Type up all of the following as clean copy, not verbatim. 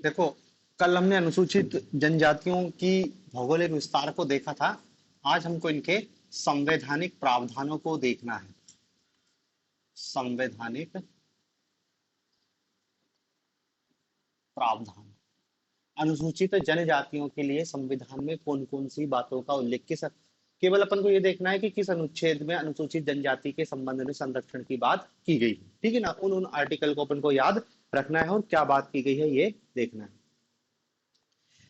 देखो, कल हमने अनुसूचित जनजातियों की भौगोलिक विस्तार को देखा था। आज हमको इनके संवैधानिक प्रावधानों को देखना है। संवैधानिक प्रावधान। अनुसूचित जनजातियों के लिए संविधान में कौन कौन सी बातों का उल्लेख केवल अपन को ये देखना है कि किस अनुच्छेद में अनुसूचित जनजाति के संबंध में संरक्षण की बात की गई है। ठीक है ना, उन उन आर्टिकल को अपन को याद रखना है और क्या बात की गई है ये देखना है।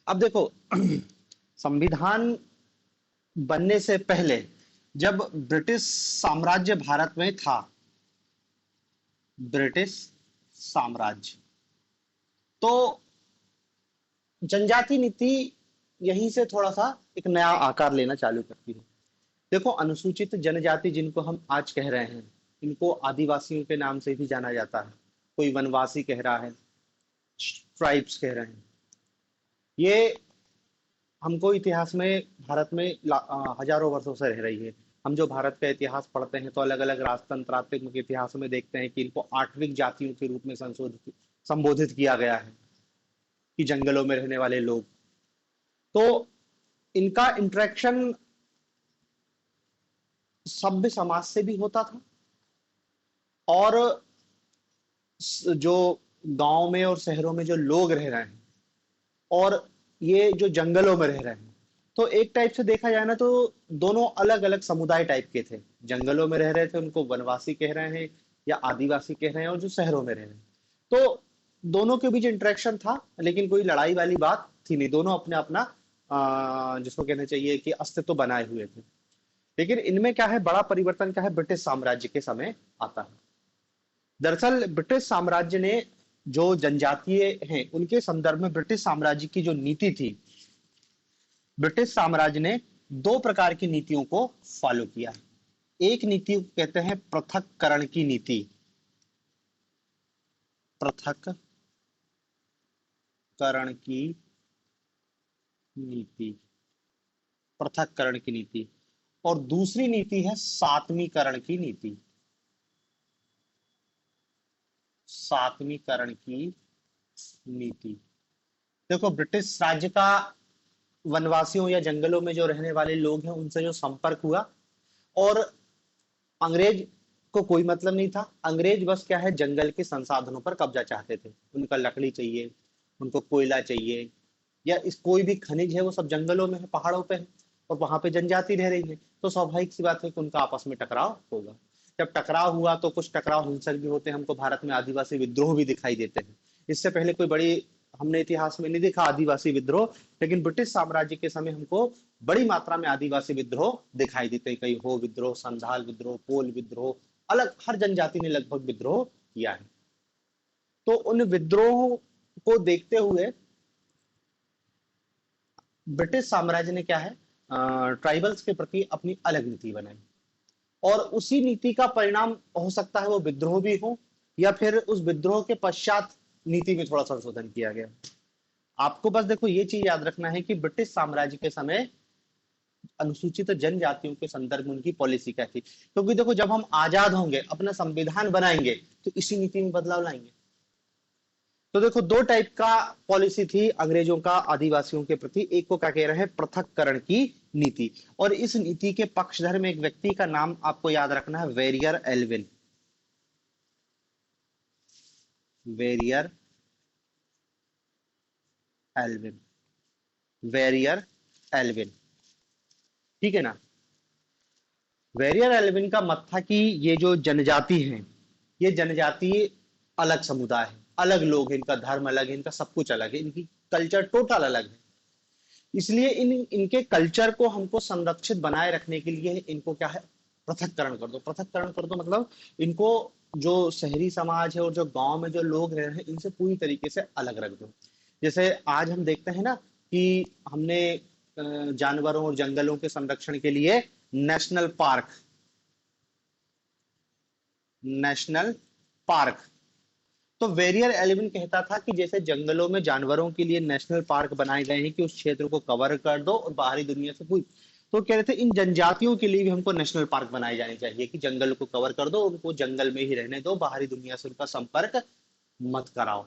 अब देखो, संविधान बनने से पहले जब ब्रिटिश साम्राज्य भारत में था, ब्रिटिश साम्राज्य, तो जनजाति नीति यहीं से थोड़ा सा एक नया आकार लेना चालू करती है। देखो, अनुसूचित जनजाति जिनको हम आज कह रहे हैं, इनको आदिवासियों के नाम से भी जाना जाता है। कोई वनवासी कह रहा है, ट्राइब्स कह रहे हैं। ये हमको इतिहास में भारत में हजारों वर्षों से रह रही है। हम जो भारत का इतिहास पढ़ते हैं तो अलग अलग राजतंत्रात्मक इतिहासों में देखते हैं कि इनको आठविक जातियों के रूप में संबोधित किया गया है, कि जंगलों में रहने वाले लोग। तो इनका इंटरेक्शन सभ्य समाज से भी होता था, और जो गांव में और शहरों में जो लोग रह रहे हैं और ये जो जंगलों में रह रहे हैं, तो एक टाइप से देखा जाए ना तो दोनों अलग अलग समुदाय टाइप के थे। जंगलों में रह रहे थे उनको वनवासी कह रहे हैं या आदिवासी कह रहे हैं, और जो शहरों में रह रहे हैं, तो दोनों के बीच इंटरेक्शन था, लेकिन कोई लड़ाई वाली बात थी नहीं। दोनों अपने अपना जिसको कहना चाहिए कि अस्तित्व बनाए हुए थे। लेकिन इनमें क्या है, बड़ा परिवर्तन क्या है, ब्रिटिश साम्राज्य के समय आता है। दरअसल ब्रिटिश साम्राज्य ने जो जनजातीय हैं उनके संदर्भ में ब्रिटिश साम्राज्य की जो नीति थी, ब्रिटिश साम्राज्य ने दो प्रकार की नीतियों को फॉलो किया है। एक नीति को कहते हैं पृथक्करण की नीति। पृथक्करण की नीति, पृथक्करण की नीति। और दूसरी नीति है सातवीकरण की नीति। सातवीकरण की नीति। देखो, ब्रिटिश राज्य का वनवासियों या जंगलों में जो रहने वाले लोग हैं उनसे जो संपर्क हुआ, और अंग्रेज को कोई मतलब नहीं था। अंग्रेज बस क्या है, जंगल के संसाधनों पर कब्जा चाहते थे। उनका लकड़ी चाहिए, उनको कोयला चाहिए, या इस कोई भी खनिज है वो सब जंगलों में है, पहाड़ों पे है, और वहां पे जनजाति रह रही है। तो स्वाभाविक सी बात है कि उनका आपस में टकराव होगा। जब टकराव हुआ तो कुछ टकराव हिंसक भी होते हैं। हमको भारत में आदिवासी विद्रोह भी दिखाई देते हैं। इससे पहले कोई बड़ी हमने इतिहास में नहीं देखा आदिवासी विद्रोह, लेकिन ब्रिटिश साम्राज्य के समय हमको बड़ी मात्रा में आदिवासी विद्रोह दिखाई देते हैं। कई हो विद्रोह, संथाल विद्रोह, कोल विद्रोह, अलग हर जनजाति ने लगभग विद्रोह किया है। तो उन विद्रोह को देखते हुए ब्रिटिश साम्राज्य ने क्या है, ट्राइबल्स के प्रति अपनी अलग नीति बनाई, और उसी नीति का परिणाम हो सकता है वो विद्रोह भी हो, या फिर उस विद्रोह के पश्चात नीति में थोड़ा संशोधन किया गया। आपको बस देखो ये चीज याद रखना है कि ब्रिटिश साम्राज्य के समय अनुसूचित जनजातियों के संदर्भ में उनकी पॉलिसी क्या थी। क्योंकि देखो, जब हम आजाद होंगे, अपना संविधान बनाएंगे, तो इसी नीति में बदलाव लाएंगे। तो देखो, दो टाइप का पॉलिसी थी अंग्रेजों का आदिवासियों के प्रति। एक को क्या कह रहे हैं, पृथक्करण की नीति। और इस नीति के पक्षधर में एक व्यक्ति का नाम आपको याद रखना है, Verrier Elwin. Verrier Elwin, Verrier Elwin, ठीक है ना। वेरियर एल्विन का मत था कि ये जो जनजाति है, ये जनजाति अलग समुदाय है, अलग लोग हैं, इनका धर्म अलग है, इनका सब कुछ अलग है, इनकी कल्चर टोटल अलग है। इसलिए इनके कल्चर को हमको संरक्षित बनाए रखने के लिए इनको क्या है, पृथक्करण कर दो। पृथक्करण कर दो मतलब इनको जो शहरी समाज है और जो गांव में जो लोग रह रहे हैं इनसे पूरी तरीके से अलग रख दो। जैसे आज हम देखते हैं ना कि हमने जानवरों और जंगलों के संरक्षण के लिए नेशनल पार्क, नेशनल पार्क। तो वेरियर एलिवन कहता था कि जैसे जंगलों में जानवरों के लिए नेशनल पार्क बनाए गए हैं कि उस क्षेत्र को कवर कर दो और बाहरी दुनिया से कोई, तो कह रहे थे इन जनजातियों के लिए भी हमको नेशनल पार्क बनाए जाने चाहिए कि जंगल को कवर कर दो, उनको जंगल में ही रहने दो, बाहरी दुनिया से उनका संपर्क मत कराओ।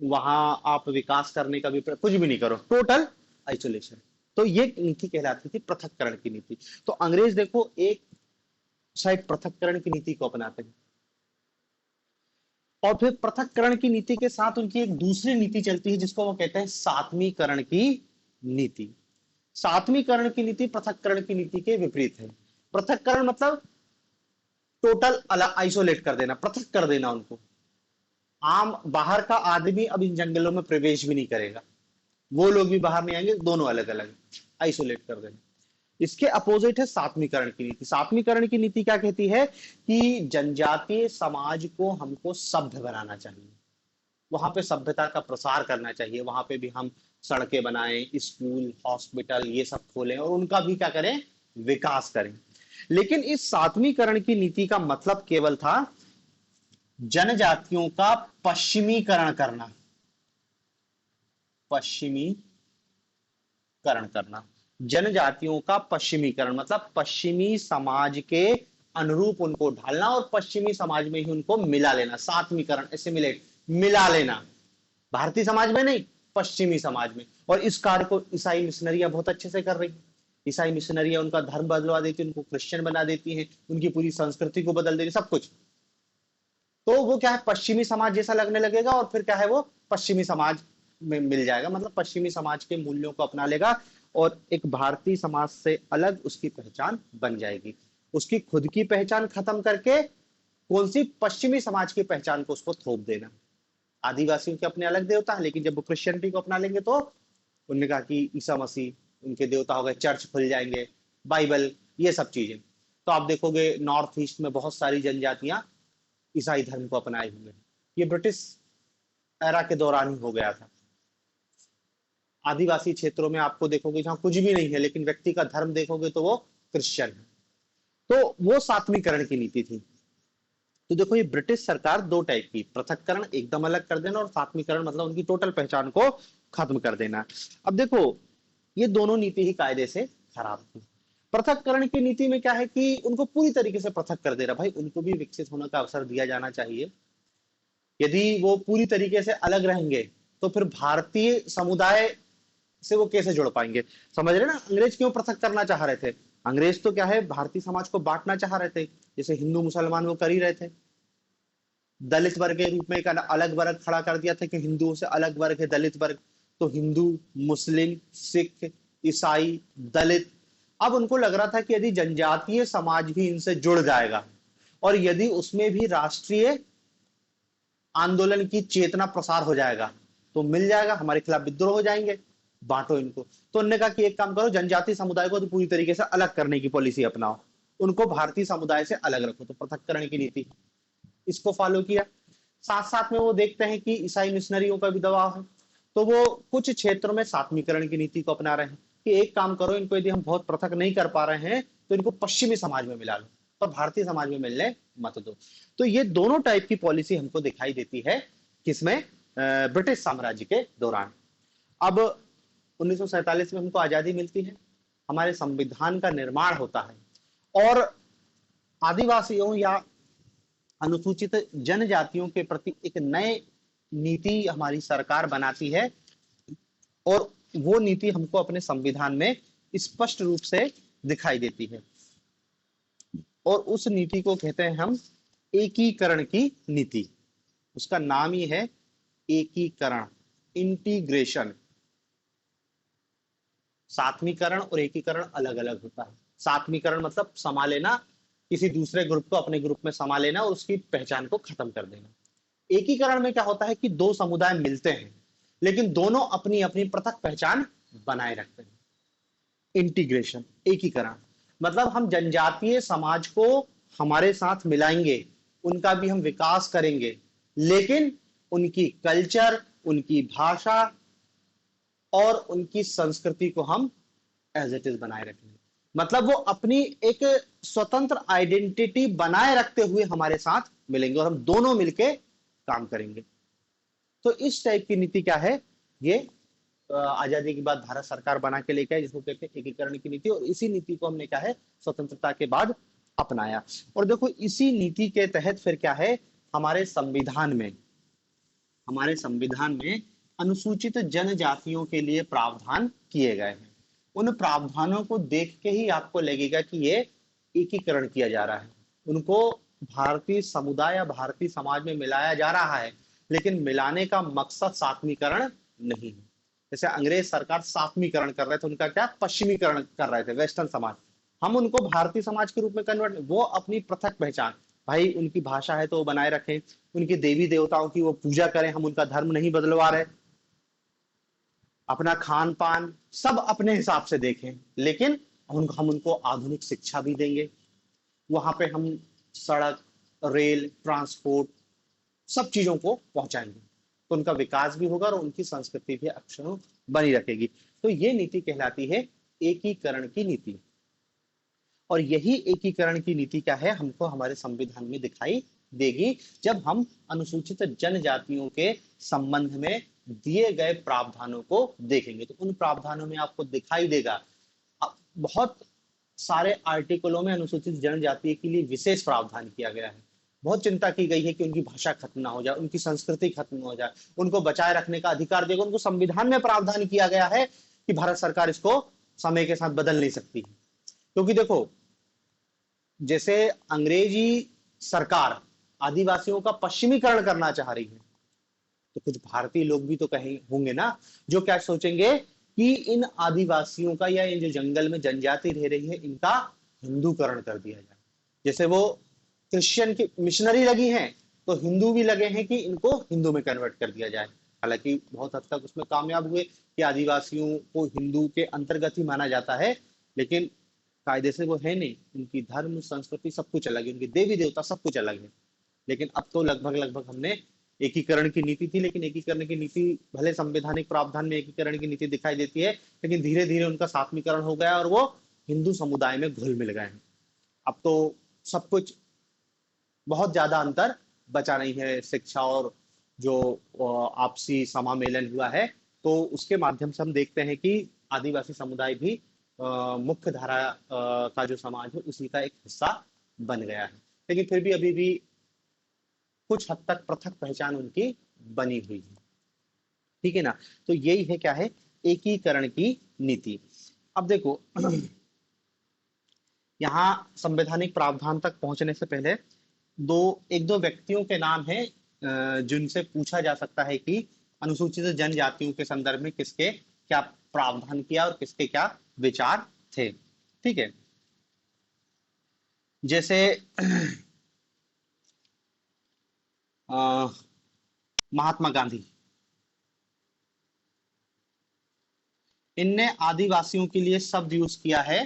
वहां आप विकास करने का भी कुछ भी नहीं करो, टोटल आइसोलेशन। तो ये नीति कहलाती थी पृथक्करण की नीति। तो अंग्रेज देखो एक साइड पृथक्करण की नीति को अपनाते हैं, और फिर पृथक्करण की नीति के साथ उनकी एक दूसरी नीति चलती है जिसको वो कहते हैं सातवीकरण की नीति। सातवीकरण की नीति पृथक्करण की नीति के विपरीत है। पृथक्करण मतलब टोटल अलग आइसोलेट कर देना, पृथक कर देना उनको। आम बाहर का आदमी अब इन जंगलों में प्रवेश भी नहीं करेगा, वो लोग भी बाहर नहीं आएंगे, दोनों अलग अलग आइसोलेट कर देना। इसके अपोजिट है सातवीकरण की नीति। सातवीकरण की नीति क्या कहती है कि जनजातीय समाज को हमको सभ्य बनाना चाहिए, वहां पे सभ्यता का प्रसार करना चाहिए, वहां पे भी हम सड़कें बनाएं, स्कूल, हॉस्पिटल ये सब खोलें और उनका भी क्या करें, विकास करें। लेकिन इस सातवीकरण की नीति का मतलब केवल था जनजातियों का पश्चिमीकरण करना, पश्चिमीकरण करना। जनजातियों का पश्चिमीकरण मतलब पश्चिमी समाज के अनुरूप उनको ढालना और पश्चिमी समाज में ही उनको मिला लेना। सातवीकरण, एसिमिलेट, मिला लेना, भारतीय समाज में नहीं, पश्चिमी समाज में। और इस कार्य को ईसाई मिशनरियां बहुत अच्छे से कर रही हैं। ईसाई मिशनरियां उनका धर्म बदलवा देती हैं, उनको क्रिश्चियन बना देती हैं, उनकी पूरी संस्कृति को बदल देती, सब कुछ। तो वो क्या है, पश्चिमी समाज जैसा लगने लगेगा और फिर क्या है, वो पश्चिमी समाज में मिल जाएगा, मतलब पश्चिमी समाज के मूल्यों को अपना लेगा और एक भारतीय समाज से अलग उसकी पहचान बन जाएगी। उसकी खुद की पहचान खत्म करके कौन सी, पश्चिमी समाज की पहचान को उसको थोप देना। आदिवासियों के अपने अलग देवता है, लेकिन जब वो क्रिश्चियनिटी को अपना लेंगे तो उन्होंने कहा कि ईसा मसीह उनके देवता हो गए, चर्च खुल जाएंगे, बाइबल, ये सब चीजें। तो आप देखोगे नॉर्थ ईस्ट में बहुत सारी जनजातियां ईसाई धर्म को अपनाए हुए हैं। ये ब्रिटिश एरा के दौरान ही हो गया था। आदिवासी क्षेत्रों में आपको देखोगे जहां कुछ भी नहीं है लेकिन व्यक्ति का धर्म देखोगे तो वो क्रिश्चियन है। तो वो सातवीकरण की नीति थी। तो देखो ये ब्रिटिश सरकार दो टाइप की, पृथक्करण एकदम अलग कर देना और सातवीकरण मतलब उनकी टोटल पहचान को खत्म कर देना। अब देखो ये दोनों नीति ही कायदे से खराब थी। पृथक्करण की नीति में क्या है कि उनको पूरी तरीके से पृथक कर दे रहा, भाई उनको भी विकसित होने का अवसर दिया जाना चाहिए। यदि वो पूरी तरीके से अलग रहेंगे तो फिर भारतीय समुदाय से वो कैसे जुड़ पाएंगे। समझ रहे ना, अंग्रेज क्यों पृथक करना चाह रहे थे। अंग्रेज तो क्या है, भारतीय समाज को बांटना चाह रहे थे, जैसे हिंदू मुसलमान वो कर ही रहे थे। दलित वर्ग के रूप में एक अलग वर्ग खड़ा कर दिया था कि हिंदुओं से अलग वर्ग है दलित वर्ग। तो हिंदू, मुस्लिम, सिख, ईसाई, दलित। अब उनको लग रहा था कि यदि जनजातीय समाज भी इनसे जुड़ जाएगा और यदि उसमें भी राष्ट्रीय आंदोलन की चेतना प्रसार हो जाएगा तो मिल जाएगा, हमारे खिलाफ विद्रोह हो जाएंगे, बांटो इनको। तो उन्होंने कहा कि एक काम करो, जनजातीय समुदाय को तो पूरी तरीके से अलग करने की पॉलिसी अपनाओ, उनको भारतीय समुदाय से अलग रखो। तो पृथक्करण की नीति, इसको फॉलो किया। साथ साथ में वो देखते हैं कि ईसाई मिशनरियों का भी दबाव है, तो वो कुछ क्षेत्रों में सातवीकरण की नीति को अपना रहे हैं कि एक काम करो, इनको यदि हम बहुत पृथक नहीं कर पा रहे हैं तो इनको पश्चिमी समाज में मिला लो, पर भारतीय समाज में मिलने मत दो। तो ये दोनों टाइप की पॉलिसी हमको दिखाई देती है किसमें, ब्रिटिश साम्राज्य के दौरान। अब 1947 में हमको आजादी मिलती है, हमारे संविधान का निर्माण होता है और आदिवासियों या अनुसूचित जनजातियों के प्रति एक नए नीति हमारी सरकार बनाती है और वो नीति हमको अपने संविधान में स्पष्ट रूप से दिखाई देती है और उस नीति को कहते हैं हम एकीकरण की नीति। उसका नाम ही है एकीकरण, इंटीग्रेशन। सातवीकरण और एकीकरण अलग अलग होता है। सातवीकरण मतलब समा लेना, किसी दूसरे ग्रुप को अपने ग्रुप में समा लेना और उसकी पहचान को खत्म कर देना। एकीकरण में क्या होता है कि दो समुदाय मिलते हैं लेकिन दोनों अपनी अपनी पृथक पहचान बनाए रखते हैं। इंटीग्रेशन, एकीकरण मतलब हम जनजातीय समाज को हमारे साथ मिलाएंगे, उनका भी हम विकास करेंगे, लेकिन उनकी कल्चर, उनकी भाषा और उनकी संस्कृति को हम एज इट इज बनाए रखेंगे। मतलब वो अपनी एक स्वतंत्र आइडेंटिटी बनाए रखते हुए हमारे साथ मिलेंगे और हम दोनों मिलके काम करेंगे। तो इस टाइप की नीति क्या है, ये आजादी के बाद भारत सरकार बना के लेके आई, जिसको कहते हैं एकीकरण की नीति। और इसी नीति को हमने क्या है, स्वतंत्रता के बाद अपनाया। और देखो इसी नीति के तहत फिर क्या है, हमारे संविधान में हमारे संविधान में अनुसूचित जनजातियों के लिए प्रावधान किए गए हैं। उन प्रावधानों को देख के ही आपको लगेगा कि ये एकीकरण किया जा रहा है, उनको भारतीय समुदाय या भारतीय समाज में मिलाया जा रहा है, लेकिन मिलाने का मकसद सात्वीकरण नहीं है। जैसे अंग्रेज सरकार सात्वीकरण कर रहे थे, उनका क्या पश्चिमीकरण कर रहे थे, वेस्टर्न समाज, हम उनको भारतीय समाज के रूप में कन्वर्ट, वो अपनी पृथक पहचान, भाई उनकी भाषा है तो वो बनाए रखें, उनके देवी देवताओं की वो पूजा करें, हम उनका धर्म नहीं बदलवा रहे, अपना खान पान सब अपने हिसाब से देखें, लेकिन हम उनको आधुनिक शिक्षा भी देंगे, वहां पे हम सड़क, रेल, ट्रांसपोर्ट सब चीजों को पहुंचाएंगे, तो उनका विकास भी होगा और उनकी संस्कृति भी अक्षरों बनी रखेगी। तो ये नीति कहलाती है एकीकरण की नीति। और यही एकीकरण की नीति क्या है, हमको हमारे संविधान में दिखाई देगी जब हम अनुसूचित जनजातियों के संबंध में दिए गए प्रावधानों को देखेंगे। तो उन प्रावधानों में आपको दिखाई देगा, बहुत सारे आर्टिकलों में अनुसूचित जनजाति के लिए विशेष प्रावधान किया गया है। बहुत चिंता की गई है कि उनकी भाषा खत्म ना हो जाए, उनकी संस्कृति खत्म हो जाए, उनको बचाए रखने का अधिकार देगा। उनको संविधान में प्रावधान किया गया है कि भारत सरकार इसको समय के साथ बदल नहीं सकती, क्योंकि देखो जैसे अंग्रेजी सरकार आदिवासियों का पश्चिमीकरण करना चाह रही है, तो कुछ भारतीय लोग भी तो कहीं होंगे ना जो क्या सोचेंगे कि इन आदिवासियों का या इन जो जंगल में जनजाति रह रही है इनका हिंदूकरण कर दिया जाए। जैसे वो क्रिश्चियन की मिशनरी लगी हैं, तो हिंदू भी लगे हैं कि इनको हिंदू में कन्वर्ट कर दिया जाए। हालांकि बहुत हद तक उसमें कामयाब हुए कि आदिवासियों को हिंदू के अंतर्गत ही माना जाता है, लेकिन कायदे से वो है नहीं, उनकी धर्म संस्कृति सब कुछ अलग है, उनके देवी देवता सब कुछ अलग है। लेकिन अब तो लगभग लगभग हमने एकीकरण की नीति थी, लेकिन एकीकरण की नीति भले संवैधानिक प्रावधान में एकीकरण की नीति दिखाई देती है, लेकिन धीरे धीरे उनका सात्वीकरण हो गया और वो हिंदू समुदाय में घुल मिल गए हैं। अब तो सब कुछ, बहुत ज्यादा अंतर बचा नहीं है। शिक्षा और जो आपसी समामेलन हुआ है, तो उसके माध्यम से हम देखते हैं कि आदिवासी समुदाय भी मुख्य धारा का जो समाज है उसी का एक हिस्सा बन गया है। लेकिन फिर भी अभी भी कुछ हद तक पृथक पहचान उनकी बनी हुई है। ठीक है ना। तो यही है क्या है, एकीकरण की नीति। अब देखो यहाँ संवैधानिक प्रावधान तक पहुंचने से पहले एक दो व्यक्तियों के नाम है जिनसे पूछा जा सकता है कि अनुसूचित जनजातियों के संदर्भ में किसके क्या प्रावधान किया और किसके क्या विचार थे। ठीक है, जैसे महात्मा गांधी, इनने आदिवासियों के लिए शब्द यूज किया है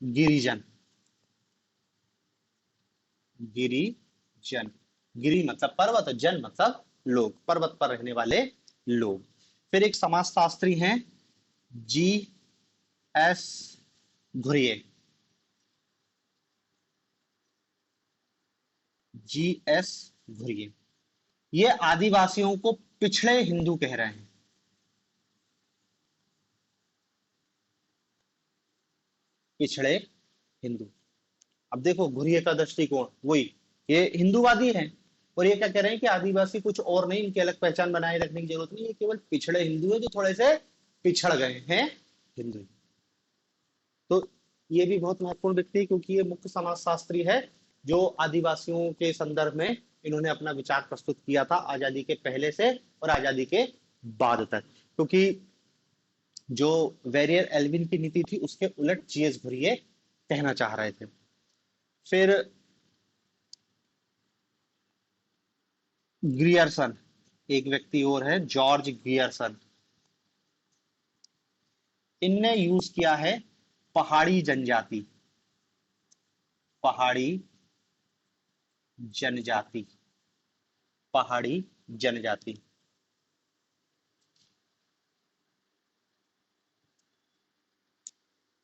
गिरिजन। गिरिजन, गिरी मतलब पर्वत, जन मतलब लोग, पर्वत पर रहने वाले लोग। फिर एक समाजशास्त्री हैं G S Ghurye, G S Ghurye, ये आदिवासियों को पिछड़े हिंदू कह रहे हैं। पिछड़े हिंदू। अब देखो घुरिये का दृष्टिकोण वही, ये हिंदूवादी है, और ये क्या कह रहे हैं कि आदिवासी कुछ और नहीं, इनकी अलग पहचान बनाए रखने की जरूरत नहीं, ये केवल पिछड़े हिंदू है जो थोड़े से पिछड़ गए हैं हिंदू। तो ये भी बहुत महत्वपूर्ण व्यक्ति है, क्योंकि ये मुख्य समाजशास्त्री है जो आदिवासियों के संदर्भ में इन्होंने अपना विचार प्रस्तुत किया था, आजादी के पहले से और आजादी के बाद तक। क्योंकि जो वेरियर एल्विन की नीति थी उसके उलट जीएस घुरिये कहना चाह रहे थे। फिर ग्रियर्सन, एक व्यक्ति और है जॉर्ज ग्रियर्सन, इनने यूज किया है पहाड़ी जनजाति, पहाड़ी जनजाति, पहाड़ी जनजाति।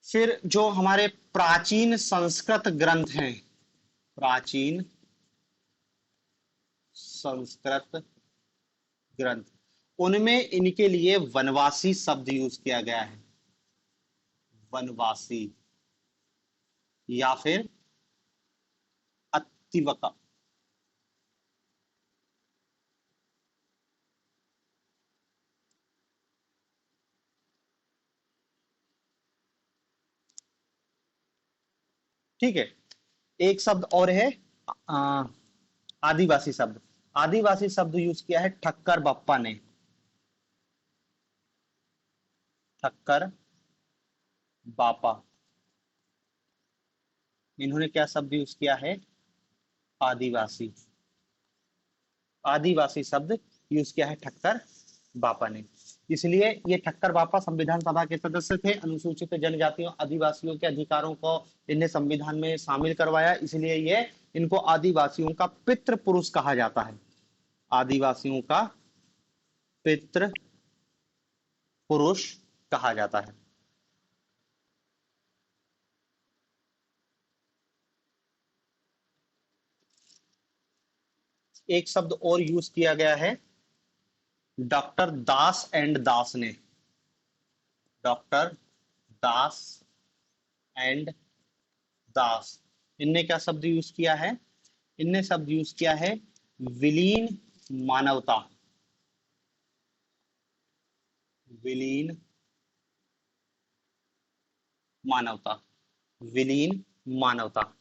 फिर जो हमारे प्राचीन संस्कृत ग्रंथ हैं, प्राचीन संस्कृत ग्रंथ, उनमें इनके लिए वनवासी शब्द यूज किया गया है, वनवासी या फिर अतिवका। ठीक है। एक शब्द और है आ, आदिवासी शब्द। आदिवासी शब्द यूज किया है ठक्कर बप्पा ने। ठक्कर बापा, इन्होंने क्या शब्द यूज किया है? आदिवासी। आदिवासी शब्द यूज किया है ठक्कर बापा ने। इसलिए ये ठक्कर बापा संविधान सभा के सदस्य थे। अनुसूचित जनजातियों आदिवासियों के अधिकारों को इन्हें संविधान में शामिल करवाया, इसलिए ये इनको आदिवासियों का पितृ पुरुष कहा जाता है। आदिवासियों का पितृ पुरुष कहा जाता है। एक शब्द और यूज किया गया है डॉक्टर दास एंड दास ने। डॉक्टर दास एंड दास, इनने क्या शब्द यूज किया है? इनने शब्द यूज किया है विलीन मानवता। विलीन मानवता। विलीन मानवता।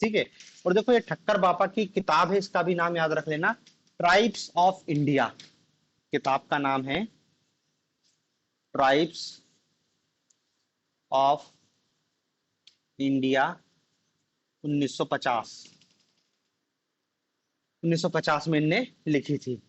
ठीक है। और देखो ये ठक्कर बापा की किताब है, इसका भी नाम याद रख लेना, ट्राइब्स ऑफ इंडिया। किताब का नाम है ट्राइब्स ऑफ इंडिया 1950। 1950 में इनने लिखी थी।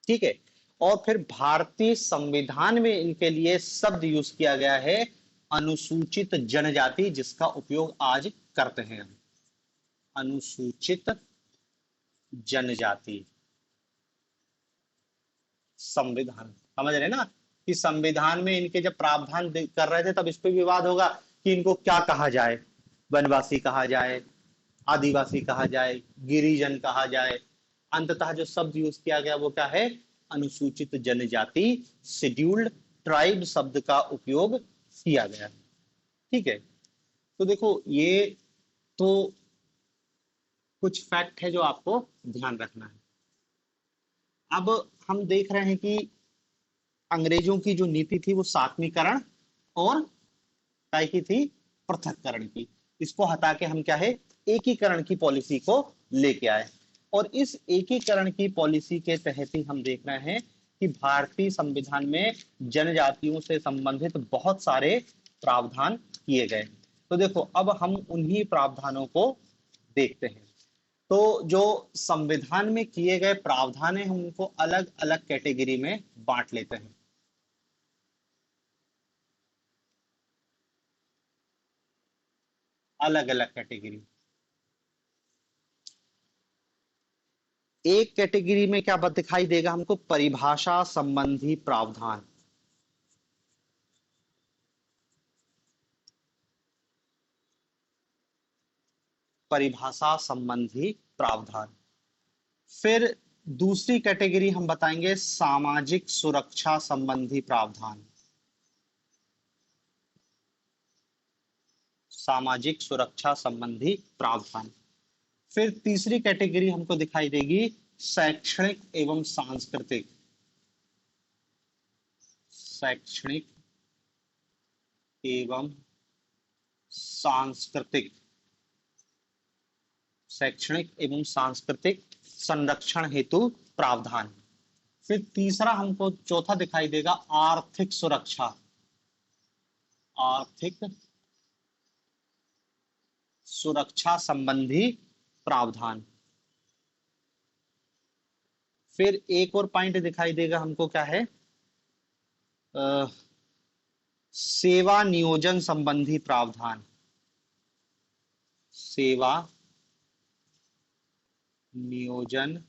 ठीक है। और फिर भारतीय संविधान में इनके लिए शब्द यूज किया गया है अनुसूचित जनजाति, जिसका उपयोग आज करते हैं हम। अनुसूचित जनजाति। संविधान समझ रहे ना कि संविधान में इनके जब प्रावधान कर रहे थे तब इस पे विवाद होगा कि इनको क्या कहा जाए, वनवासी कहा जाए, आदिवासी कहा जाए, गिरिजन कहा जाए। अंततः जो शब्द यूज किया गया वो क्या है? अनुसूचित जनजाति, शेड्यूल्ड ट्राइब शब्द का उपयोग किया गया। ठीक है। तो देखो ये तो कुछ फैक्ट है जो आपको ध्यान रखना है। अब हम देख रहे हैं कि अंग्रेजों की जो नीति थी वो सात्वीकरण और काय की थी? पृथक्करण की। इसको हटा के हम क्या है? एकीकरण की पॉलिसी को लेके आए। और इस एकीकरण की पॉलिसी के तहत ही हम देख रहे हैं कि भारतीय संविधान में जनजातियों से संबंधित बहुत सारे प्रावधान किए गए। तो देखो अब हम उन्हीं प्रावधानों को देखते हैं। तो जो संविधान में किए गए प्रावधान है हम उनको अलग अलग कैटेगरी में बांट लेते हैं। अलग अलग कैटेगरी। एक कैटेगरी में क्या दिखाई देगा हमको? परिभाषा संबंधी प्रावधान। परिभाषा संबंधी प्रावधान। फिर दूसरी कैटेगरी हम बताएंगे सामाजिक सुरक्षा संबंधी प्रावधान। सामाजिक सुरक्षा संबंधी प्रावधान। फिर तीसरी कैटेगरी हमको दिखाई देगी शैक्षणिक एवं सांस्कृतिक। शैक्षणिक एवं सांस्कृतिक। शैक्षणिक एवं सांस्कृतिक संरक्षण हेतु प्रावधान। फिर तीसरा हमको चौथा दिखाई देगा आर्थिक सुरक्षा। आर्थिक सुरक्षा संबंधी प्रावधान। फिर एक और पॉइंट दिखाई देगा हमको, क्या है? अ, सेवा नियोजन संबंधी प्रावधान। सेवा नियोजन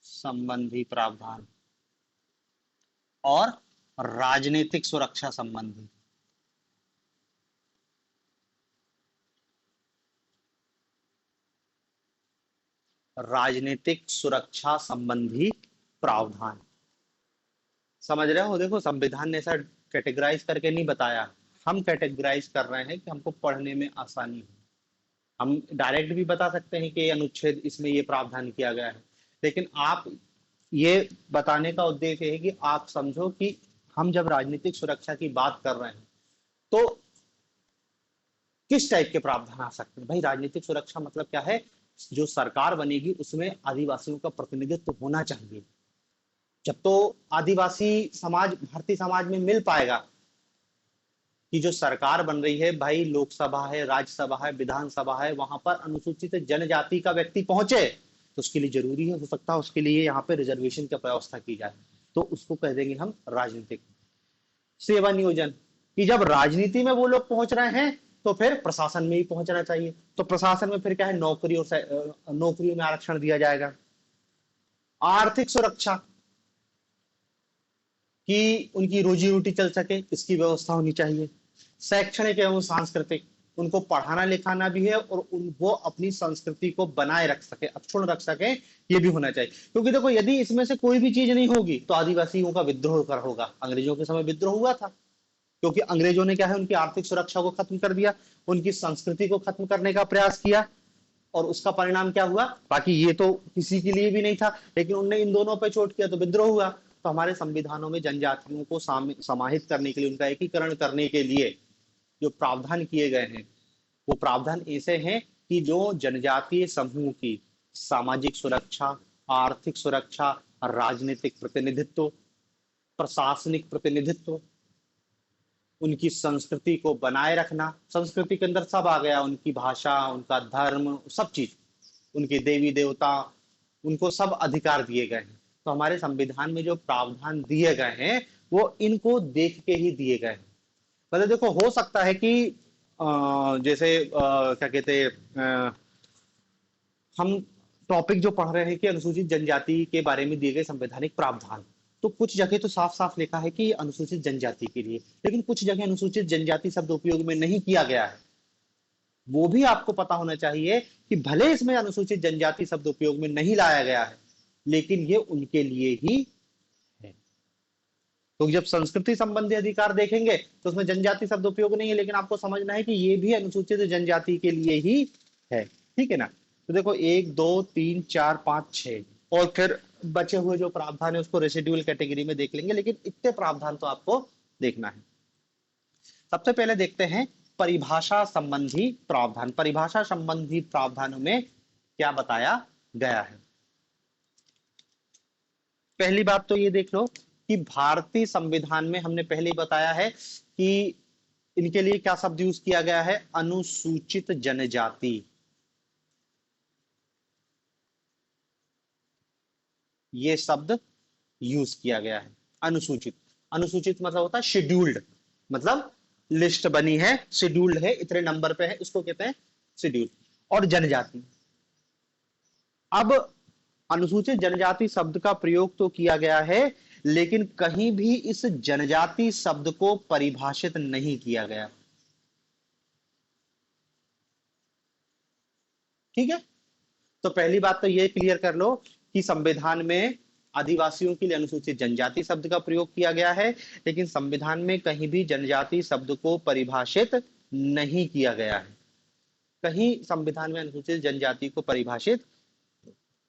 संबंधी प्रावधान और राजनीतिक सुरक्षा संबंधी। राजनीतिक सुरक्षा संबंधी प्रावधान। समझ रहे हो? देखो संविधान ने ऐसा कैटेगराइज करके नहीं बताया, हम कैटेगराइज कर रहे हैं कि हमको पढ़ने में आसानी हो। हम डायरेक्ट भी बता सकते हैं कि अनुच्छेद इसमें ये प्रावधान किया गया है, लेकिन आप ये बताने का उद्देश्य है कि आप समझो कि हम जब राजनीतिक सुरक्षा की बात कर रहे हैं तो किस टाइप के प्रावधान आ सकते हैं। भाई राजनीतिक सुरक्षा मतलब क्या है, जो सरकार बनेगी उसमें आदिवासियों का प्रतिनिधित्व होना चाहिए। जब तो आदिवासी समाज भारतीय समाज में मिल पाएगा कि जो सरकार बन रही है भाई, लोकसभा है, राज्यसभा है, विधानसभा है, वहां पर अनुसूचित जनजाति का व्यक्ति पहुंचे, तो उसके लिए जरूरी है, हो सकता है उसके लिए यहाँ पे रिजर्वेशन की व्यवस्था की जाए, तो उसको कह देंगे हम राजनीतिक सेवा नियोजन। कि जब राजनीति में वो लोग पहुंच रहे हैं तो फिर प्रशासन में ही पहुंचना चाहिए, तो प्रशासन में फिर क्या है, नौकरी और नौकरियों में आरक्षण दिया जाएगा। आर्थिक सुरक्षा कि उनकी रोजी रोटी चल सके, इसकी व्यवस्था होनी चाहिए। शैक्षणिक एवं सांस्कृतिक, उनको पढ़ाना लिखाना भी है और वो अपनी संस्कृति को बनाए रख सके, अक्षुण्ण रख सके, ये भी होना चाहिए। क्योंकि देखो यदि इसमें से कोई भी चीज नहीं होगी तो आदिवासियों का विद्रोह कर होगा। अंग्रेजों के समय विद्रोह हुआ था, क्योंकि अंग्रेजों ने क्या है, उनकी आर्थिक सुरक्षा को खत्म कर दिया, उनकी संस्कृति को खत्म करने का प्रयास किया, और उसका परिणाम क्या हुआ, बाकी ये तो किसी के लिए भी नहीं था, लेकिन उनने इन दोनों पे चोट किया तो विद्रोह हुआ। तो हमारे संविधानों में जनजातियों को समाहित करने के लिए, उनका एकीकरण करने के लिए जो प्रावधान किए गए हैं, वो प्रावधान ऐसे हैं कि जो जनजातीय समूह की सामाजिक सुरक्षा, आर्थिक सुरक्षा, राजनीतिक प्रतिनिधित्व, प्रशासनिक प्रतिनिधित्व, उनकी संस्कृति को बनाए रखना, संस्कृति के अंदर सब आ गया, उनकी भाषा, उनका धर्म, सब चीज, उनके देवी देवता, उनको सब अधिकार दिए गए हैं। तो हमारे संविधान में जो प्रावधान दिए गए हैं वो इनको देख के ही दिए गए हैं। मतलब देखो हो सकता है कि जैसे क्या कहते हैं, हम टॉपिक जो पढ़ रहे हैं कि अनुसूचित जनजाति के बारे में दिए गए संवैधानिक प्रावधान, तो कुछ जगह तो साफ साफ लिखा है कि अनुसूचित जनजाति के लिए, लेकिन कुछ जगह अनुसूचित जनजाति शब्द उपयोग में नहीं किया गया है। वो भी आपको पता होना चाहिए कि भले इसमें अनुसूचित जनजाति शब्द उपयोग में नहीं लाया गया है, लेकिन ये उनके लिए ही है। तो जब संस्कृति संबंधी अधिकार देखेंगे तो उसमें जनजाति शब्द उपयोग नहीं है, लेकिन आपको समझना है कि ये भी अनुसूचित जनजाति के लिए ही है। ठीक है ना। तो देखो 1 2 3 4 5 6, और फिर बचे हुए जो प्रावधान है उसको रेसिडुअल कैटेगरी में देख लेंगे, लेकिन इतने प्रावधान तो आपको देखना है। सबसे पहले देखते हैं परिभाषा संबंधी प्रावधान। परिभाषा संबंधी प्रावधानों में क्या बताया गया है। पहली बात तो ये देख लो कि भारतीय संविधान में हमने पहले ही बताया है कि इनके लिए क्या शब्द यूज किया गया है, अनुसूचित जनजाति। ये शब्द यूज किया गया है, अनुसूचित। अनुसूचित मतलब होता है शेड्यूल्ड, मतलब लिस्ट बनी है, शेड्यूल्ड है, इतने नंबर पे है, इसको कहते हैं शेड्यूल। और जनजाति, अब अनुसूचित जनजाति शब्द का प्रयोग तो किया गया है, लेकिन कहीं भी इस जनजाति शब्द को परिभाषित नहीं किया गया। ठीक है। तो पहली बात तो ये क्लियर कर लो कि संविधान में आदिवासियों के लिए अनुसूचित जनजाति शब्द का प्रयोग किया गया है, लेकिन संविधान में कहीं भी जनजाति शब्द को परिभाषित नहीं किया गया है। कहीं संविधान में अनुसूचित जनजाति को परिभाषित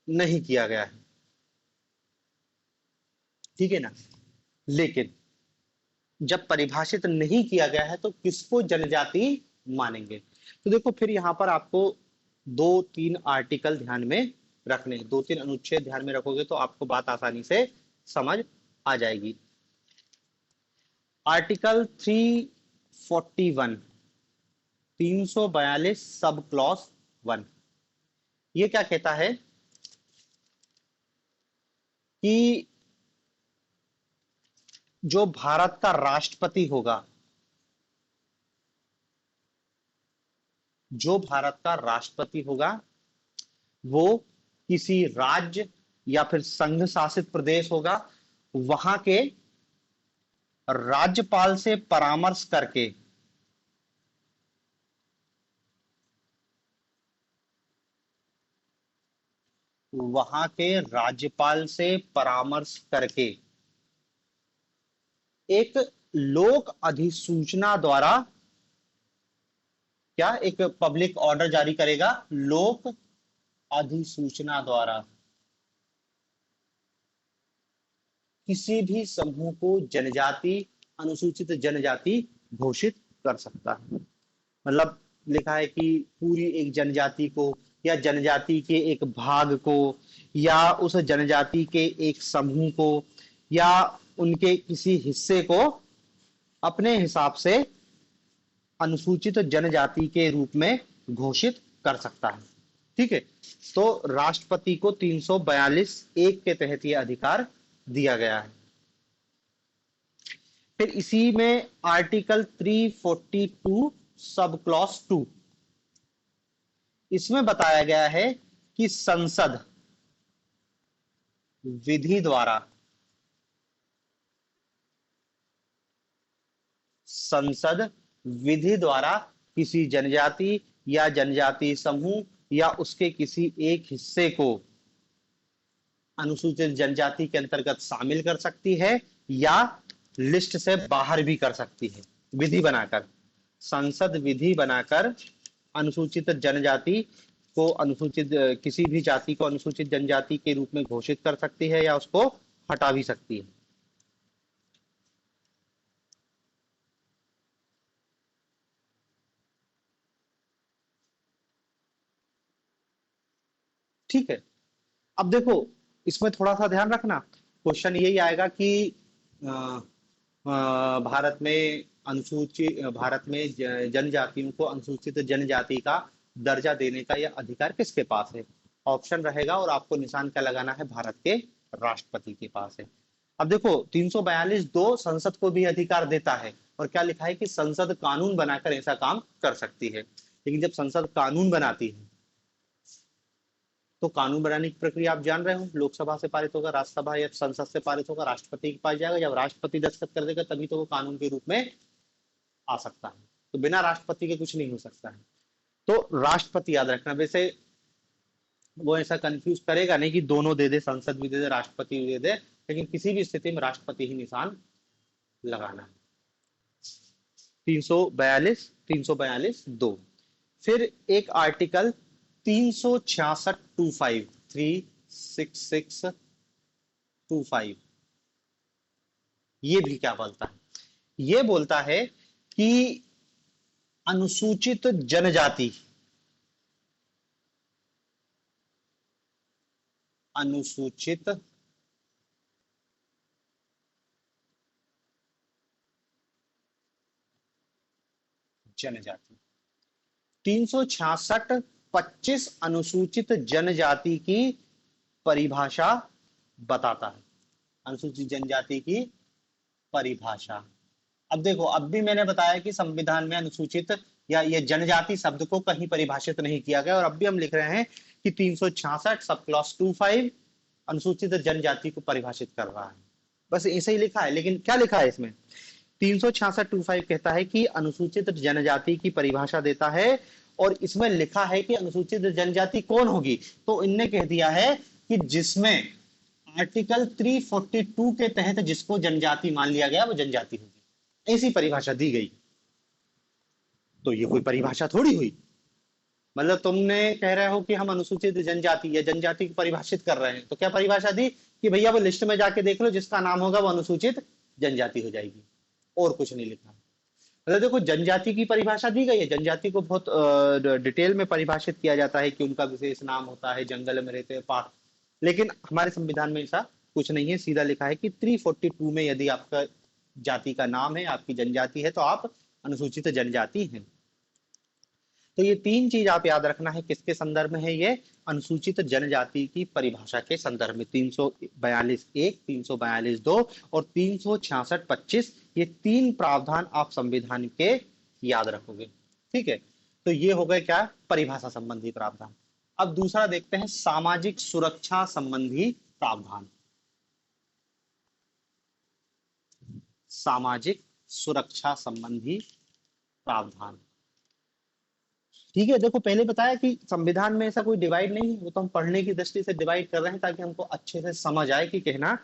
नहीं किया गया है। ठीक है ना। लेकिन जब परिभाषित नहीं किया गया है तो किसको जनजाति मानेंगे। तो देखो फिर यहां पर आपको 2 3 आर्टिकल ध्यान में रखने हैं, 2 3 अनुच्छेद ध्यान में रखोगे तो आपको बात आसानी से समझ आ जाएगी। आर्टिकल 341, 342 सब क्लॉज 1, ये क्या कहता है कि जो भारत का राष्ट्रपति होगा, जो भारत का राष्ट्रपति होगा वो किसी राज्य या फिर संघ शासित प्रदेश होगा, वहां के राज्यपाल से परामर्श करके वहां के राज्यपाल से परामर्श करके एक लोक अधिसूचना द्वारा क्या एक पब्लिक ऑर्डर जारी करेगा लोक अधिसूचना द्वारा, किसी भी समूह को जनजाति, अनुसूचित जनजाति घोषित कर सकता है। मतलब लिखा है कि पूरी एक जनजाति को या जनजाति के एक भाग को या उस जनजाति के एक समूह को या उनके किसी हिस्से को अपने हिसाब से अनुसूचित जनजाति के रूप में घोषित कर सकता है। ठीक है, तो राष्ट्रपति को 342(1) के तहत यह अधिकार दिया गया है। फिर इसी में आर्टिकल 342 सब क्लॉज 2, इसमें बताया गया है कि संसद विधि द्वारा, संसद विधि द्वारा किसी जनजाति या जनजाति समूह या उसके किसी एक हिस्से को अनुसूचित जनजाति के अंतर्गत शामिल कर सकती है या लिस्ट से बाहर भी कर सकती है। विधि बनाकर, संसद विधि बनाकर अनुसूचित जनजाति को, अनुसूचित किसी भी जाति को अनुसूचित जनजाति के रूप में घोषित कर सकती है या उसको हटा भी सकती है। ठीक है, अब देखो इसमें थोड़ा सा ध्यान रखना, क्वेश्चन यही आएगा कि भारत में भारत में जनजातियों को अनुसूचित जनजाति का दर्जा देने का यह अधिकार किसके पास है? ऑप्शन रहेगा और आपको निशान क्या लगाना है? भारत के राष्ट्रपति के पास है। अब देखो 342(2) संसद को भी अधिकार देता है और क्या लिखा है कि संसद कानून बनाकर ऐसा काम कर सकती है। लेकिन जब संसद कानून बनाती है तो कानून बनाने की प्रक्रिया आप जान रहे हो, लोकसभा से पारित होगा, राज्यसभा या संसद से पारित होगा, राष्ट्रपति के पास जाएगा, जब राष्ट्रपति दस्तखत कर देगा तभी तो वो कानून के रूप में आ सकता है। तो बिना राष्ट्रपति के कुछ नहीं हो सकता है। तो राष्ट्रपति याद रखना, वैसे वो ऐसा कंफ्यूज करेगा नहीं कि दोनों दे दे, संसद भी दे दे राष्ट्रपति भी दे दे, लेकिन किसी भी स्थिति में राष्ट्रपति ही निशान लगाना है। 342(2). फिर एक आर्टिकल 366(25) ये भी क्या बोलता है? ये बोलता है कि अनुसूचित जनजाति, अनुसूचित जनजाति 366(25) अनुसूचित जनजाति की परिभाषा बताता है। अनुसूचित जनजाति की परिभाषा, अब देखो अब भी मैंने बताया कि संविधान में अनुसूचित या ये जनजाति शब्द को कहीं परिभाषित नहीं किया गया, और अब भी हम लिख रहे हैं कि 366 सब क्लॉज 25 अनुसूचित जनजाति को परिभाषित कर रहा है। बस ऐसे ही लिखा है, लेकिन क्या लिखा है इसमें? 366(25) कहता है कि अनुसूचित जनजाति की परिभाषा देता है, और इसमें लिखा है कि अनुसूचित जनजाति कौन होगी? तो इनने कह दिया है कि जिसमें आर्टिकल 342 के तहत जिसको जनजाति मान लिया गया वो जनजाति होगी, ऐसी परिभाषा दी गई। तो ये कोई परिभाषा थोड़ी हुई, मतलब तुमने कह रहे हो कि हम अनुसूचित जनजाति या जनजाति को परिभाषित कर रहे हैं, तो क्या परिभाषा दी कि भैया वो लिस्ट में जाके देख लो, जिसका नाम होगा वो अनुसूचित जनजाति हो जाएगी, और कुछ नहीं लिखा। मतलब देखो जनजाति की परिभाषा दी गई है, जनजाति को बहुत डिटेल में परिभाषित किया जाता है कि उनका विशेष नाम होता है, जंगल में रहते हैं, पहाड़, लेकिन हमारे संविधान में ऐसा कुछ नहीं है। सीधा लिखा है कि 342 में यदि आपका जाति का नाम है, आपकी जनजाति है, तो आप अनुसूचित जनजाति हैं। तो ये तीन चीज आप याद रखना है, किसके संदर्भ में है? ये अनुसूचित जनजाति की परिभाषा के संदर्भ में 342(1), 342(2) और 366(25) ये तीन प्रावधान आप संविधान के याद रखोगे। ठीक है, तो ये हो गए क्या? परिभाषा संबंधी प्रावधान। अब दूसरा देखते हैं सामाजिक सुरक्षा संबंधी प्रावधान। सामाजिक सुरक्षा संबंधी प्रावधान, ठीक है। देखो पहले बताया कि संविधान में ऐसा कोई डिवाइड नहीं है, वो तो हम पढ़ने की दृष्टि से डिवाइड कर रहे हैं ताकि हमको अच्छे से समझ आए कि कहना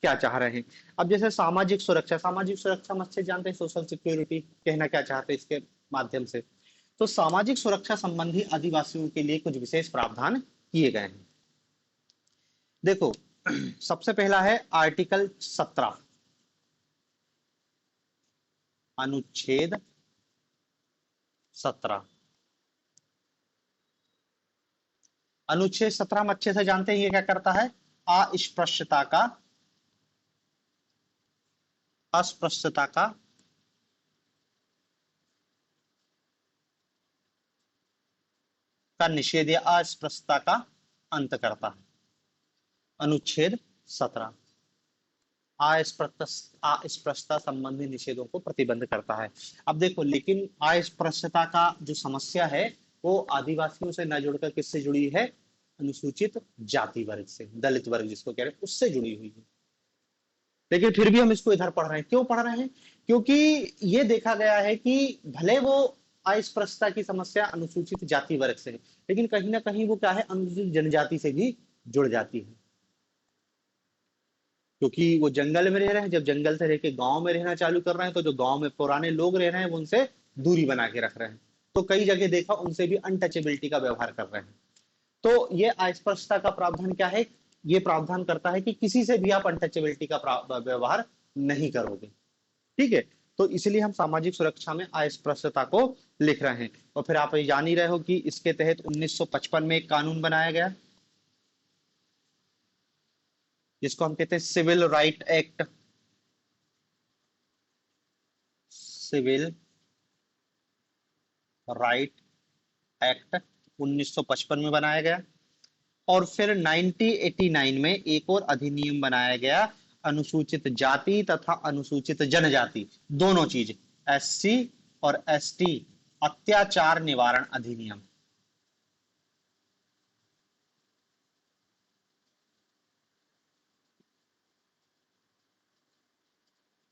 क्या चाह रहे हैं। अब जैसे सामाजिक सुरक्षा, सामाजिक सुरक्षा हम अच्छे जानते हैं, सोशल सिक्योरिटी कहना क्या चाहते हैं इसके माध्यम से। तो सामाजिक सुरक्षा संबंधी आदिवासियों के लिए कुछ विशेष प्रावधान किए गए हैं। देखो, सबसे पहला है आर्टिकल 17, अनुच्छेद 17। अनुच्छेद 17 हम अच्छे से जानते हैं, ये क्या करता है? अस्पृश्यता का निषेध या अस्पृश्यता का अंत करता है। अनुच्छेद 17 अस्पृश्यता संबंधी निषेधों को प्रतिबंध करता है। अब देखो, लेकिन अस्पृश्यता का जो समस्या है वो आदिवासियों से न जुड़कर किससे जुड़ी है? अनुसूचित जाति वर्ग से, दलित वर्ग जिसको कह रहे हैं, उससे जुड़ी हुई है। लेकिन फिर भी हम इसको इधर पढ़ रहे हैं। क्यों पढ़ रहे हैं? क्योंकि ये देखा गया है कि भले वो अस्पृश्यता की समस्या अनुसूचित जाति वर्ग से है, लेकिन कहीं ना कहीं वो क्या है? अनुसूचित जनजाति से भी जुड़ जाती है, क्योंकि वो जंगल में रह रहे हैं। जब जंगल से रह के गांव में रहना चालू कर रहे हैं, तो जो गांव में पुराने लोग रह रहे हैं वो उनसे दूरी बना के रख रहे हैं। तो कई जगह देखा, उनसे भी अनटचेबिलिटी का व्यवहार कर रहे हैं। तो ये अस्पृश्यता का प्रावधान क्या है? ये प्रावधान करता है कि किसी से भी आप अनटचेबिलिटी का व्यवहार नहीं करोगे। ठीक है, तो इसलिए हम सामाजिक सुरक्षा में अस्पृश्यता को लिख रहे हैं। और फिर आप ये जान ही रहे हो कि इसके तहत 1955 में एक कानून बनाया गया, जिसको हम कहते हैं civil right act. Civil right act 1955 में बनाया गया। और फिर 1989 में एक और अधिनियम बनाया गया, अनुसूचित जाति तथा अनुसूचित जनजाति, दोनों चीज, एससी और एसटी अत्याचार निवारण अधिनियम।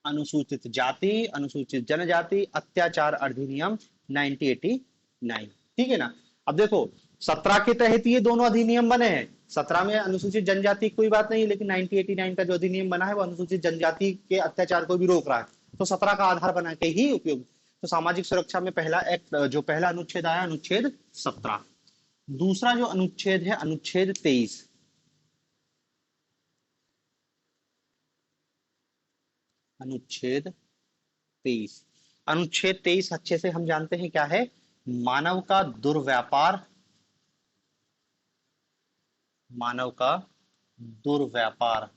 अनुसूचित जाति, अनुसूचित जनजाति अत्याचार अधिनियम 1989। ठीक है ना? अब देखो, 17 के तहत ये दोनों अधिनियम बने हैं। 17 में अनुसूचित जनजाति कोई बात नहीं, लेकिन 1989 का जो अधिनियम बना है वो अनुसूचित जनजाति के अत्याचार को भी रोक रहा है। तो 17 का आधार बना के ही उपयोग। तो सामाजिक सुरक्षा में पहला एक्ट, जो पहला अनुच्छेद आया, अनुच्छेद 17। दूसरा जो अनुच्छेद है, अनुच्छेद 23। अनुच्छेद 23, अनुच्छेद 23 अच्छे से हम जानते हैं क्या है? मानव का दुर्व्यापार, मानव का दुर्व्यापार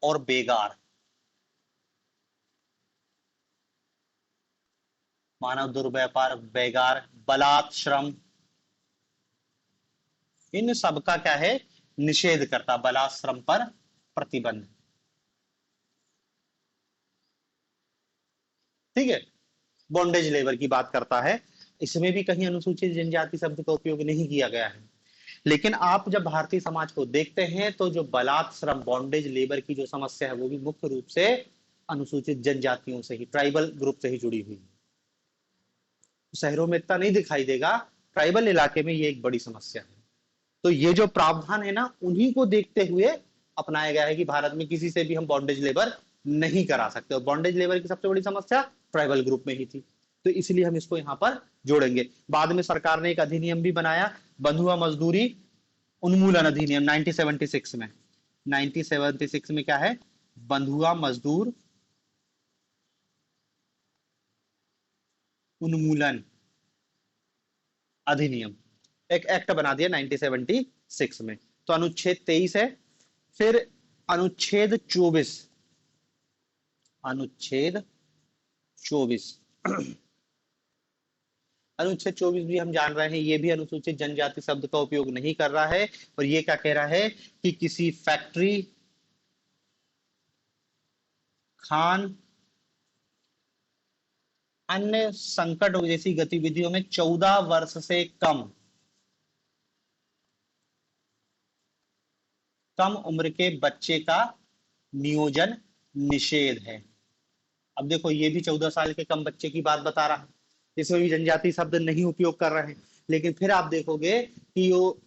और बेगार, मानव दुर्व्यापार, बेगार, बलात् श्रम, इन सब का क्या है? निषेध करता, बलात् श्रम पर प्रतिबंध। ठीक है, बॉन्डेज लेबर की बात करता है। इसमें भी कहीं अनुसूचित जनजाति शब्द का उपयोग नहीं किया गया है। लेकिन आप जब भारतीय समाज को देखते हैं, तो जो बलात् श्रम, बॉन्डेज लेबर की जो समस्या है, वो भी मुख्य रूप से अनुसूचित जनजातियों से ही, ट्राइबल ग्रुप से ही जुड़ी हुई है। शहरों में इतना नहीं दिखाई देगा, ट्राइबल इलाके में ये एक बड़ी समस्या है। तो ये जो प्रावधान है ना, उन्हीं को देखते हुए अपनाया गया है कि भारत में किसी से भी हम बॉन्डेज लेबर नहीं करा सकते। और बॉन्डेज लेबर की सबसे बड़ी समस्या ट्राइबल ग्रुप में ही थी, तो इसलिए हम इसको यहाँ पर जोड़ेंगे। बाद में सरकार ने एक अधिनियम भी बनाया, बंधुआ मजदूरी उन्मूलन अधिनियम 1976 में। 1976 में क्या है? बंधुआ मजदूर उन्मूलन अधिनियम, एक एक्ट बना दिया 1976 में। तो अनुच्छेद 23 है। फिर अनुच्छेद 24, अनुच्छेद 24, अनुच्छेद 24 भी हम जान रहे हैं, ये भी अनुसूचित जनजाति शब्द का उपयोग नहीं कर रहा है। और ये क्या कह रहा है कि किसी फैक्ट्री, खान, अन्य संकट जैसी गतिविधियों में 14 वर्ष से कम उम्र के बच्चे का नियोजन निषेध है। अब देखो, ये भी 14 साल के कम बच्चे की बात बता रहा है, इसमें भी जनजाति शब्द नहीं उपयोग कर रहे हैं। लेकिन फिर आप देखोगे कि वो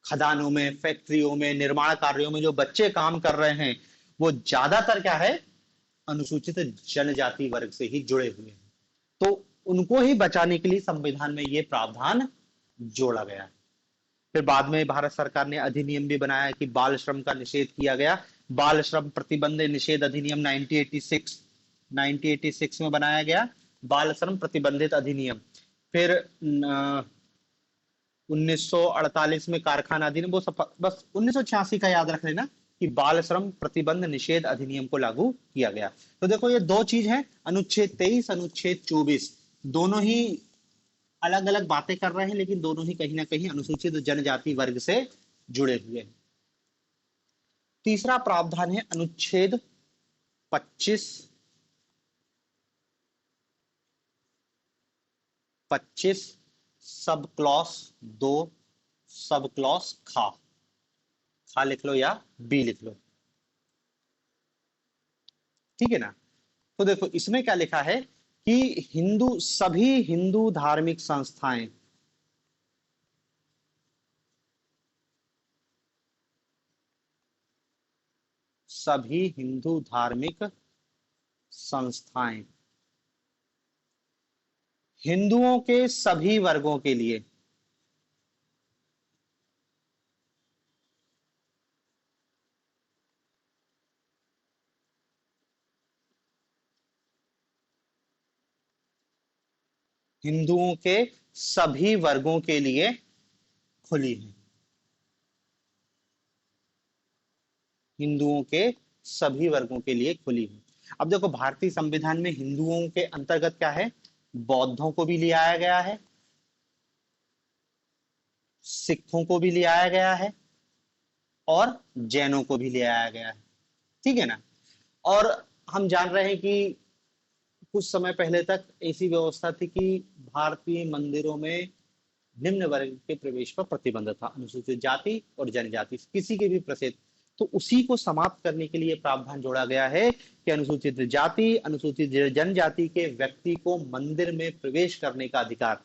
खदानों में, फैक्ट्रियों में, निर्माण कार्यों में जो बच्चे काम कर रहे हैं वो ज्यादातर क्या है, अनुसूचित जनजाति वर्ग से ही जुड़े हुए हैं। तो उनको ही बचाने के लिए संविधान में ये प्रावधान जोड़ा गया है। फिर बाद में भारत सरकार ने अधिनियम भी बनाया कि बाल श्रम का निषेध किया गया। बाल श्रम प्रतिबंध निषेध अधिनियम 1986 में बनाया गया, बाल श्रम प्रतिबंधित अधिनियम। फिर 1948 में कारखाना अधिनियम, वो सब बस 1986 का याद रख लेना कि बाल श्रम प्रतिबंध निषेध अधिनियम को लागू किया गया। तो देखो ये दो चीज है, अनुच्छेद 23, अनुच्छेद 24, दोनों ही अलग अलग बातें कर रहे हैं, लेकिन दोनों ही कहीं ना कहीं अनुसूचित जनजाति वर्ग से जुड़े हुए हैं। तीसरा प्रावधान है अनुच्छेद 25 सब क्लॉस 2 सब क्लॉस खा लिख लो या बी लिख लो, ठीक है ना। तो देखो इसमें क्या लिखा है कि सभी हिंदू धार्मिक संस्थाएं सभी हिंदू धार्मिक संस्थाएं हिंदुओं के सभी वर्गों के लिए हिंदुओं के सभी वर्गों के लिए खुली है। हिंदुओं के सभी वर्गों के लिए खुली है। अब देखो भारतीय संविधान में हिंदुओं के अंतर्गत क्या है, बौद्धों को भी ले आया गया है, सिखों को भी ले आया गया है और जैनों को भी ले आया गया है, ठीक है ना। और हम जान रहे हैं कि कुछ समय पहले तक ऐसी व्यवस्था थी कि भारतीय मंदिरों में निम्न वर्ग के प्रवेश पर प्रतिबंध था, अनुसूचित जाति और जनजाति किसी के भी प्रसिद्ध। तो उसी को समाप्त करने के लिए प्रावधान जोड़ा गया है कि अनुसूचित जाति, अनुसूचित जनजाति के व्यक्ति को मंदिर में प्रवेश करने का अधिकार।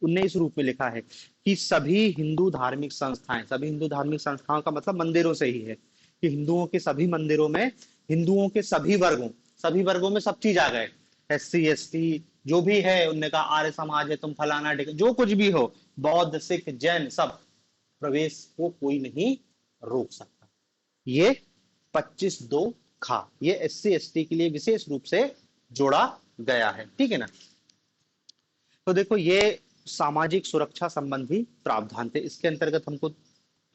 19 रूप में लिखा है कि सभी हिंदू धार्मिक संस्थाएं, सभी हिंदू धार्मिक संस्थाओं का मतलब मंदिरों से ही है, कि हिंदुओं के सभी मंदिरों में हिंदुओं के सभी वर्गों में सब चीज आ गए, SC ST जो भी है, उनने कहा आर्य समाज है, तुम फलाना जो कुछ भी हो, बौद्ध सिख जैन सब, प्रवेश को कोई नहीं रोक सकता। ये 25(2) खा, ये SC ST के लिए विशेष रूप से जोड़ा गया है, ठीक है ना। तो देखो ये सामाजिक सुरक्षा संबंधी प्रावधान थे। इसके अंतर्गत हमको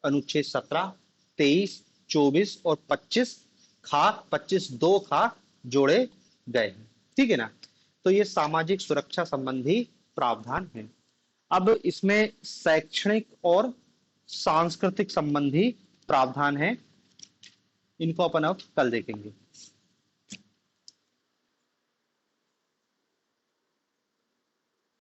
अनुच्छेद 17, 23, 24 और 25(2) खा जोड़े गए हैं, ठीक है ना। तो ये सामाजिक सुरक्षा संबंधी प्रावधान है। अब इसमें शैक्षणिक और सांस्कृतिक संबंधी प्रावधान है, इनको अपन अब कल देखेंगे।